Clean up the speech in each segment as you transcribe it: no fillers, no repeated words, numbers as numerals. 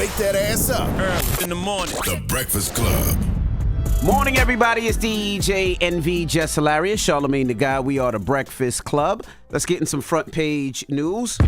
wake that ass up. Early in the morning. The Breakfast Club. Morning, everybody. It's DJ NV Jess Hilarious, Charlamagne the Guy. We are the Breakfast Club. Let's get in some front page news.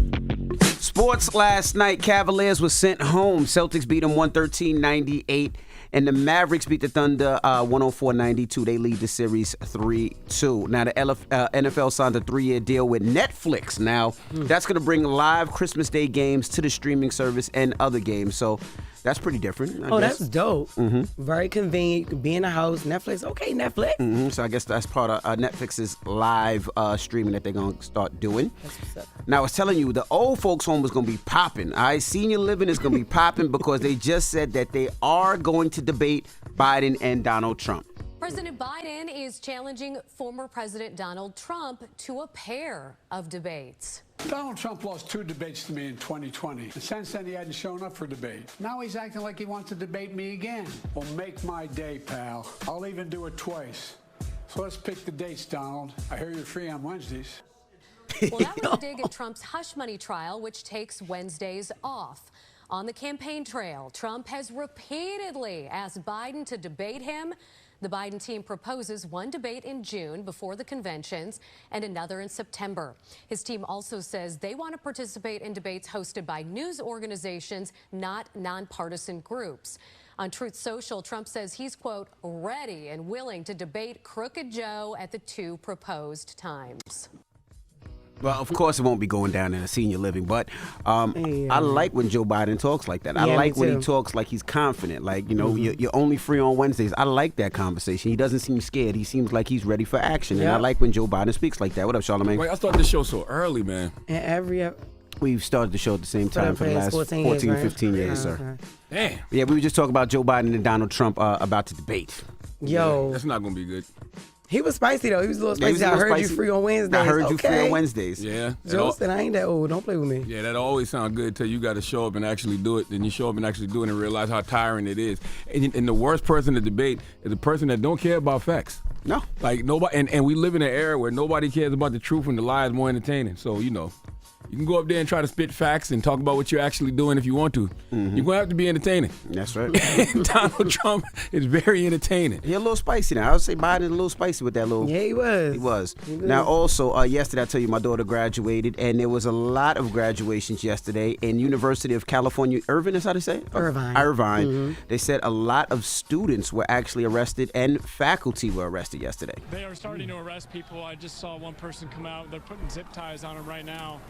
Sports last night. Cavaliers was sent home. Celtics beat them 113-98. And the Mavericks beat the Thunder 104-92. They lead the series 3-2. Now, the NFL signed a 3-year deal with Netflix. Now, that's going to bring live Christmas Day games to the streaming service and other games. So that's pretty different. I guess. That's dope. Very convenient. You can be in the house. Netflix. Okay, Netflix. So I guess that's part of Netflix's live streaming that they're going to start doing. That's what's up. Now, I was telling you, the old folks' home was going to be popping. All right, senior living is going to be popping because they just said that they are going to debate Biden and Donald Trump. President Biden is challenging former President Donald Trump to a pair of debates. Donald Trump lost 2 debates to me in 2020. And since then, he hadn't shown up for debate. Now he's acting like he wants to debate me again. Well, make my day, pal. I'll even do it twice. So let's pick the dates, Donald. I hear you're free on Wednesdays. Well, that was a dig at Trump's hush money trial, which takes Wednesdays off. On the campaign trail, Trump has repeatedly asked Biden to debate him. The Biden team proposes one debate in June before the conventions and another in September. His team also says they want to participate in debates hosted by news organizations, not nonpartisan groups. On Truth Social, Trump says he's, quote, ready and willing to debate Crooked Joe at the 2 proposed times. Well, of course, it won't be going down in a senior living, but I like when Joe Biden talks like that. I like when he talks like he's confident, like, you know, you're only free on Wednesdays. I like that conversation. He doesn't seem scared. He seems like he's ready for action, and I like when Joe Biden speaks like that. What up, Charlamagne? Wait, I started this show so early, man. And We've started the show at the same time for the last 14, 15 years, sir. Damn. Yeah, we were just talking about Joe Biden and Donald Trump about to debate. Yo. That's not going to be good. He was spicy, though. He was a little Yeah, he spicy. was a I little heard you spicy. free on Wednesdays. I heard you free on Wednesdays. Yeah. Joe said, I ain't that old. Don't play with me. Yeah, that always sounds good until you got to show up and actually do it. Then you show up and actually do it and realize how tiring it is. And the worst person to debate is the person that don't care about facts. No. Like, nobody, and we live in an era where nobody cares about the truth and the lie is more entertaining. So, you know, you can go up there and try to spit facts and talk about what you're actually doing if you want to. You're going to have to be entertaining. That's right. Donald Trump is very entertaining. He's a little spicy now. I would say Biden's a little spicy with that little. Yeah, he was. He was. Now, also, yesterday, I tell you, my daughter graduated, and there was a lot of graduations yesterday in University of California, Irvine, is how they say it? Irvine. They said a lot of students were actually arrested, and faculty were arrested yesterday. They are starting to arrest people. I just saw one person come out. They're putting zip ties on them right now,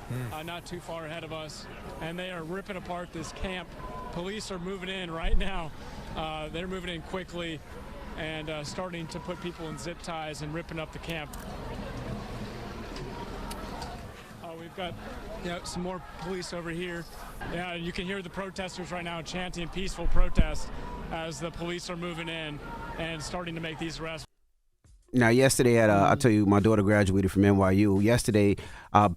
not too far ahead of us, and they are ripping apart this camp. Police are moving in right now. They're moving in quickly and starting to put people in zip ties and ripping up the camp. We've got some more police over here. Yeah, you can hear the protesters right now chanting peaceful protest as the police are moving in and starting to make these arrests. Now, yesterday, I tell you, my daughter graduated from NYU. Yesterday,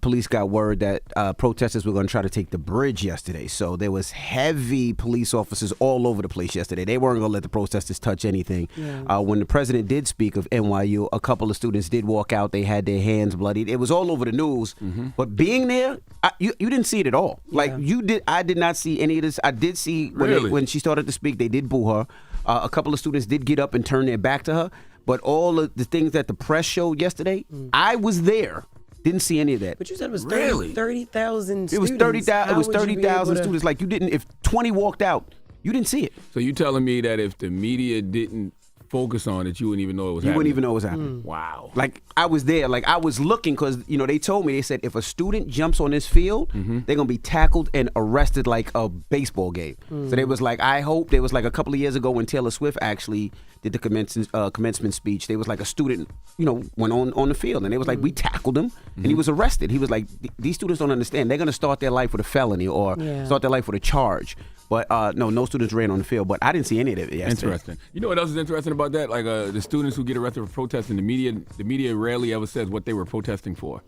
police got word that protesters were going to try to take the bridge yesterday. So there was heavy police officers all over the place yesterday. They weren't going to let the protesters touch anything. When the president did speak of NYU, a couple of students did walk out. They had their hands bloodied. It was all over the news. But being there, you didn't see it at all. Like you did. I did not see any of this. I did see when she started to speak, they did boo her. A couple of students did get up and turn their back to her. But all of the things that the press showed yesterday, I was there. Didn't see any of that. But you said it was 30,000 students. It was 30,000. It was 30,000 students. Like, you didn't. If 20 walked out, you didn't see it. So you telling me that if the media didn't focus on it, you wouldn't even know it was happening? You wouldn't even know it was happening. Wow. Like, I was there. Like, I was looking because, they told me, they said if a student jumps on this field, they're going to be tackled and arrested like a baseball game. So they was like, I hope, there was like a couple of years ago when Taylor Swift actually did the commencement speech. There was like a student, went on the field, and they was like, we tackled him, and he was arrested. He was like, these students don't understand. They're going to start their life with a felony or start their life with a charge. But no students ran on the field. But I didn't see any of it yesterday. Interesting. You know what else is interesting about that? Like the students who get arrested for protesting, the media rarely ever says what they were protesting for.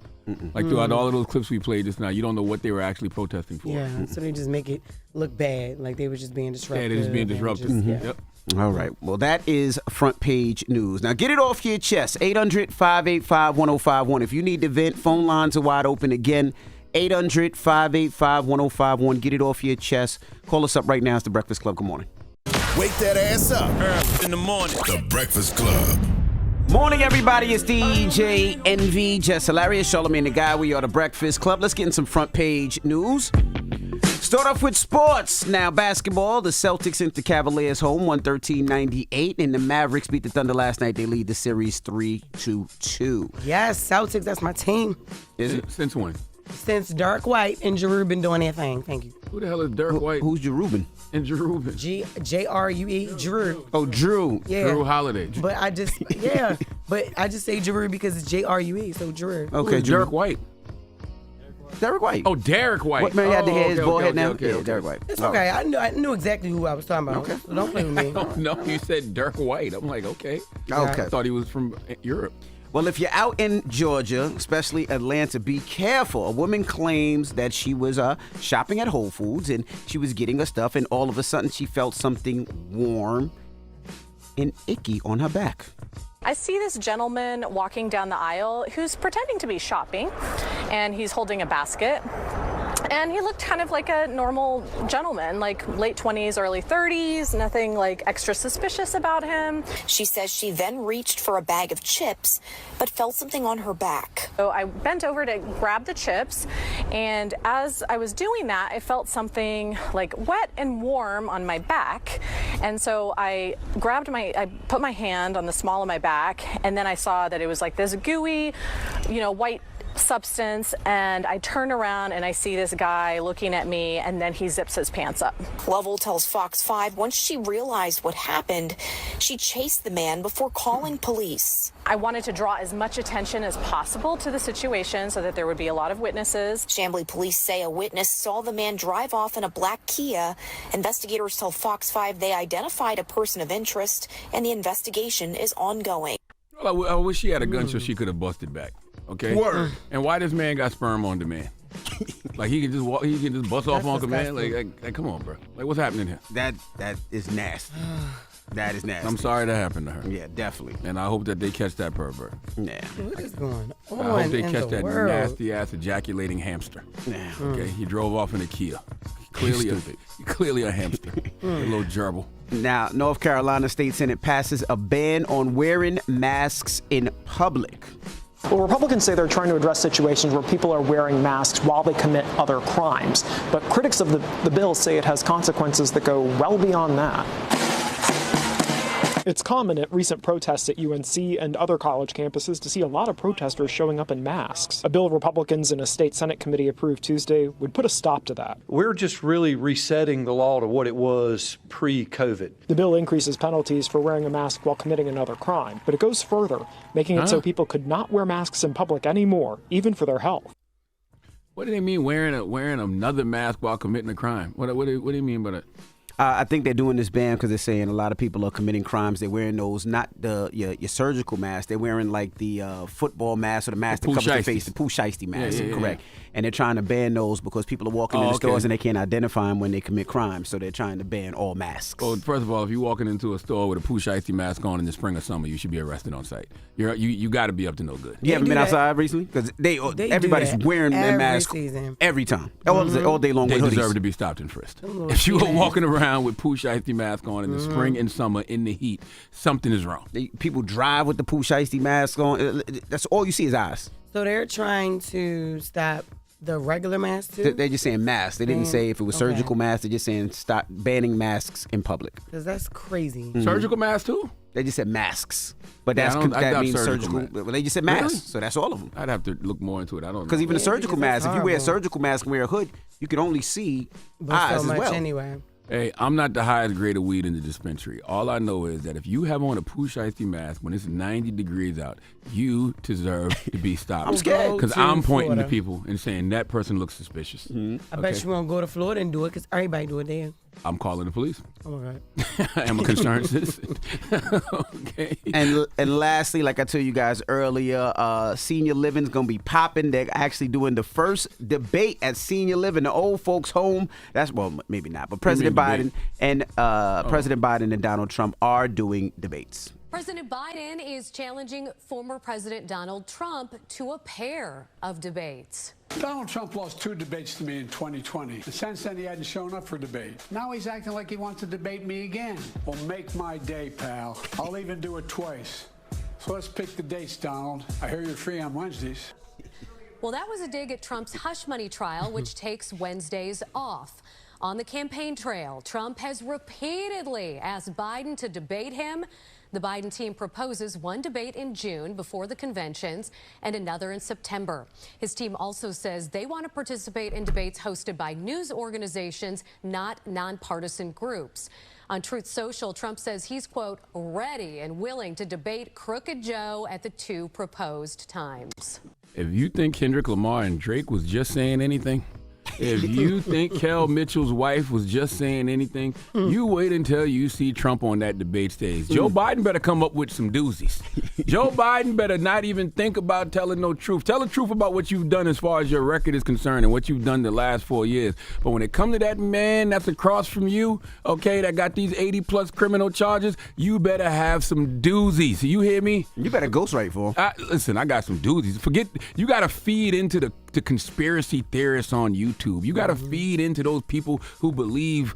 Like throughout all of those clips we played just now, you don't know what they were actually protesting for. Yeah, so they just make it look bad, like they were just being disruptive. Yeah, they're just being disruptive. Yep. All right. Well, that is front page news. Now, get it off your chest. 800-585-1051. If you need to vent, phone lines are wide open again. 800-585-1051. Get it off your chest. Call us up right now. It's The Breakfast Club. Good morning. Wake that ass up. Early in the morning. The Breakfast Club. Morning, everybody. It's DJ NV, Jess Hilarious, Charlamagne the Guy. We are The Breakfast Club. Let's get in some front page news. Start off with sports. Now, basketball. The Celtics sent the Cavaliers home 113-98, and the Mavericks beat the Thunder last night. They lead the series 3-2. Yes, Celtics, that's my team. Is it? Since when? Since Dirk White and Giroux been doing their thing. Thank you. Who the hell is Dirk White? Who's Jerubin? And Jerubin? J-R-U-E, Giroux. Oh, Drew. Yeah. Drew Holiday. But I just say Giroux because it's J-R-U-E, so Giroux. Okay, Dirk White. Derek White. Oh, Derek White. What, man, he had the hair, his bald head now? Okay. Derek White. It's okay. I knew exactly who I was talking about. Okay. So don't play with me. No, you said Dirk White. I'm like, okay. Okay. I thought he was from Europe. Well, if you're out in Georgia, especially Atlanta, be careful. A woman claims that she was shopping at Whole Foods and she was getting her stuff, and all of a sudden she felt something warm and icky on her back. I see this gentleman walking down the aisle who's pretending to be shopping, and he's holding a basket. And he looked kind of like a normal gentleman, like late 20s, early 30s, nothing like extra suspicious about him. She says she then reached for a bag of chips, but felt something on her back. So I bent over to grab the chips, and as I was doing that, I felt something like wet and warm on my back. And so I put my hand on the small of my back, and then I saw that it was like this gooey, white substance, and I turn around and I see this guy looking at me, and then he zips his pants up. Lovell tells Fox 5 once she realized what happened, she chased the man before calling police. I wanted to draw as much attention as possible to the situation so that there would be a lot of witnesses. Chamblee police say a witness saw the man drive off in a black Kia. Investigators tell Fox 5 they identified a person of interest, and the investigation is ongoing. Well, I wish she had a gun so she could have busted back. Okay. Word. And why this man got sperm on demand? Like he can just walk, he can just bust off on command. Like, come on, bro. Like, what's happening here? That is nasty. That is nasty. I'm sorry that happened to her. Yeah, definitely. And I hope that they catch that pervert. Yeah. What is going on? I hope they in catch the that world? nasty ass ejaculating hamster. Yeah. Okay. He drove off in a Kia. Clearly a hamster. A little gerbil. Now, North Carolina State Senate passes a ban on wearing masks in public. Well, Republicans say they're trying to address situations where people are wearing masks while they commit other crimes. But critics of the bill say it has consequences that go well beyond that. It's common at recent protests at UNC and other college campuses to see a lot of protesters showing up in masks. A bill Republicans in a state Senate committee approved Tuesday would put a stop to that. We're just really resetting the law to what it was pre-COVID. The bill increases penalties for wearing a mask while committing another crime, but it goes further, making it so people could not wear masks in public anymore, even for their health. What do they mean wearing another mask while committing a crime? What do you mean by that? I think they're doing this ban because they're saying a lot of people are committing crimes. They're wearing those, not your surgical mask. They're wearing like the football mask or the mask that covers their face, the poo shiesty mask, correct. And they're trying to ban those because people are walking in the stores and they can't identify them when they commit crimes. So they're trying to ban all masks. Well, first of all, if you're walking into a store with a poo shiesty mask on in the spring or summer, you should be arrested on sight. You got to be up to no good. You haven't been outside recently? Because everybody's wearing their mask every time, all day long. They with hoodies. deserve to be stopped and frisked. If you are walking around with poo shiesty mask on in the spring and summer in the heat, something is wrong. People drive with the poo shiesty mask on. That's all you see is eyes. So they're trying to stop the regular mask too? They're just saying masks. They didn't say if it was surgical masks. They're just saying stop banning masks in public. Because that's crazy. Mm-hmm. Surgical masks too? They just said masks. But Yeah, that means surgical. Well, they just said masks. Really? So that's all of them. I'd have to look more into it. I don't know. Because even a surgical mask, if you wear a horrible. surgical mask and wear a hood, you can only see eyes so much as well. anyway. Hey, I'm not the highest grade of weed in the dispensary. All I know is that if you have on a poo shiesty mask when it's 90 degrees out, you deserve to be stopped. I'm scared. Because I'm pointing to people and saying that person looks suspicious. I bet you won't go to Florida and do it because everybody do it there. I'm calling the police. Oh my God. I am a concerned citizen. Okay. And lastly, like I told you guys earlier, senior living's gonna be popping. They're actually doing the first debate at senior living, the old folks' home. That's maybe not, but President Biden and President Biden and Donald Trump are doing debates. President Biden is challenging former President Donald Trump to a pair of debates. Donald Trump lost 2 debates to me in 2020. And since then, he hadn't shown up for debate. Now he's acting like he wants to debate me again. Well, make my day, pal. I'll even do it twice. So let's pick the dates, Donald. I hear you're free on Wednesdays. Well, that was a dig at Trump's hush money trial, which takes Wednesdays off. On the campaign trail, Trump has repeatedly asked Biden to debate him. The Biden team proposes one debate in June before the conventions and another in September. His team also says they want to participate in debates hosted by news organizations, not nonpartisan groups. On Truth Social, Trump says he's, quote, ready and willing to debate Crooked Joe at the 2 proposed times. If you think Kendrick Lamar and Drake was just saying anything, if you think Kel Mitchell's wife was just saying anything, you wait until you see Trump on that debate stage. Joe Biden better come up with some doozies. Joe Biden better not even think about telling no truth. Tell the truth about what you've done as far as your record is concerned and what you've done the last 4 years. But when it comes to that man that's across from you, okay, that got these 80-plus criminal charges, you better have some doozies. You hear me? You better ghostwrite for him. Listen, I got some doozies. Forget, you got to feed into the conspiracy theorists on YouTube. You got to feed into those people who believe,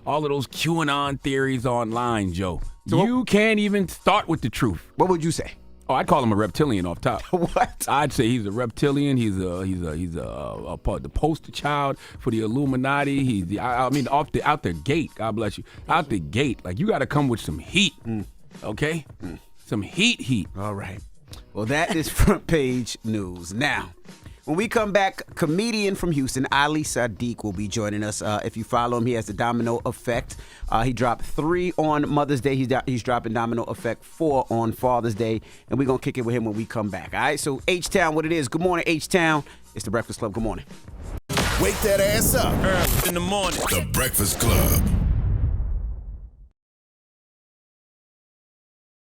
all of those QAnon theories online, Joe. So you can't even start with the truth. What would you say? Oh, I'd call him a reptilian off top. What? I'd say he's a reptilian. He's a part, the poster child for the Illuminati. Out the gate. God bless you. Out the gate. Like, you got to come with some heat. Okay? Some heat. All right. Well, that is front page news. Now, when we come back, comedian from Houston, Ali Sadiq, will be joining us. If you follow him, he has the Domino Effect. He dropped 3 on Mother's Day. He's dropping Domino Effect 4 on Father's Day. And we're going to kick it with him when we come back. All right, so H-Town, what it is. Good morning, H-Town. It's The Breakfast Club. Good morning. Wake that ass up. Early in the morning. The Breakfast Club.